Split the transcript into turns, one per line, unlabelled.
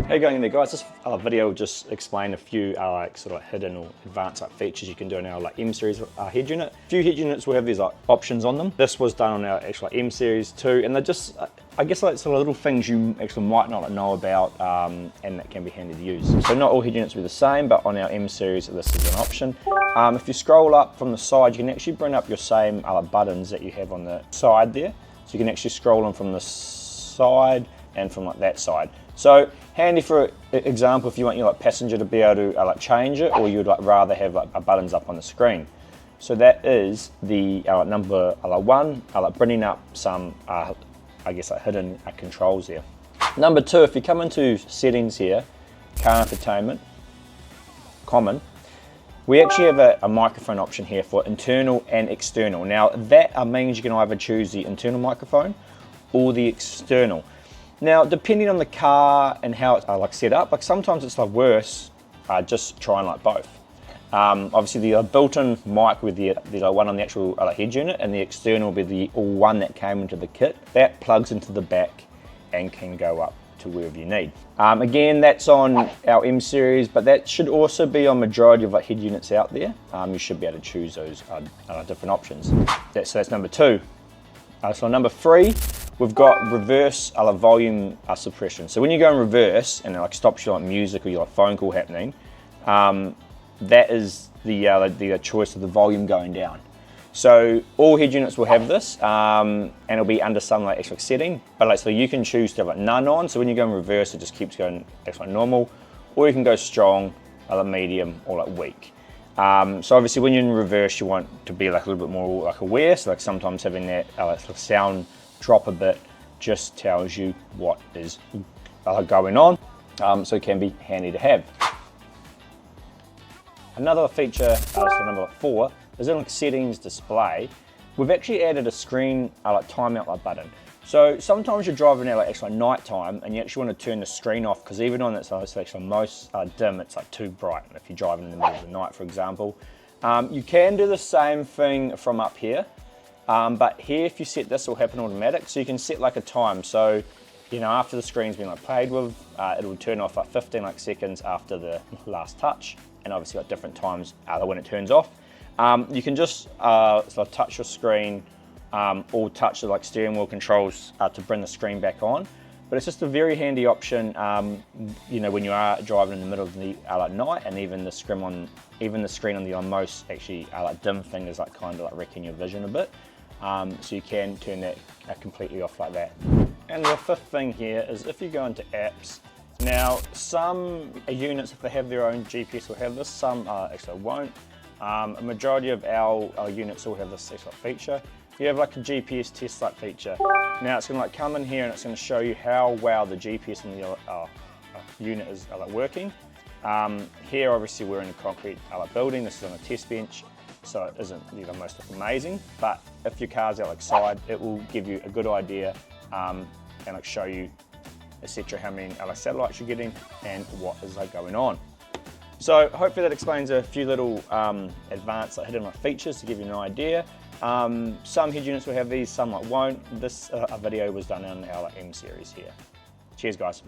How you going there, guys? This video will just explain a few sort of hidden or advanced features you can do in our M-Series head unit. A few head units will have these options on them. This was done on our actual M-Series too, and they're just I guess sort of little things you actually might not know about, and that can be handy to use. So not all head units will be the same, but on our M-Series this is an option. If you scroll up from the side, you can actually bring up your same buttons that you have on the side there. So you can actually scroll them from the side and from that side. So handy for example if you want your passenger to be able to change it, or you'd rather have buttons up on the screen. So that is the number one, bringing up some I guess hidden controls there. Number two, if you come into settings here, car entertainment, common, we actually have a microphone option here for internal and external. Now that means you can either choose the internal microphone or the external. Now, depending on the car and how it's set up, sometimes it's worse just trying both. Obviously, the built-in mic with the one on the actual head unit, and the external will be the one that came into the kit. That plugs into the back and can go up to wherever you need. Again, that's on our M-Series, but that should also be on majority of head units out there. You should be able to choose those different options. So that's number two. So number three, we've got reverse volume suppression. So when you go in reverse and it stops your music or your phone call happening, that is the choice of the volume going down. So all head units will have this, and it'll be under some actual setting. But so you can choose to have none on. So when you go in reverse, it just keeps going normal, or you can go strong, medium, or weak. So obviously when you're in reverse, you want to be a little bit more aware. So sometimes having that sound drop a bit just tells you what is going on. So it can be handy to have. Another feature, so number four, is in settings display. We've actually added a screen timeout button. So sometimes you're driving at night time and you actually want to turn the screen off, because even on its most dim, it's too bright. If you're driving in the middle of the night, for example, you can do the same thing from up here. But here, if you set this, will happen automatic. So you can set a time. So, after the screen's been played with, it will turn off 15 seconds after the last touch, and obviously at different times when it turns off. You can just touch your screen, or touch the steering wheel controls to bring the screen back on. But it's just a very handy option, when you are driving in the middle of the night, and even the screen on the most dim thing is kind of wrecking your vision a bit. So you can turn that completely off like that. And the fifth thing here is if you go into apps. Now some units, if they have their own GPS, will have this. Some actually won't. A majority of our units will have this feature. You have a GPS test feature. Now it's going to come in here and it's going to show you how well the GPS in the unit is working. Here obviously we're in a concrete building. This is on a test bench, so it isn't the most amazing. But if your car's outside, it will give you a good idea and show you, etc., how many satellites you're getting and what is going on. So hopefully that explains a few little advanced hidden features to give you an idea. Some head units will have these, some won't. This video was done on our M-Series here. Cheers, guys.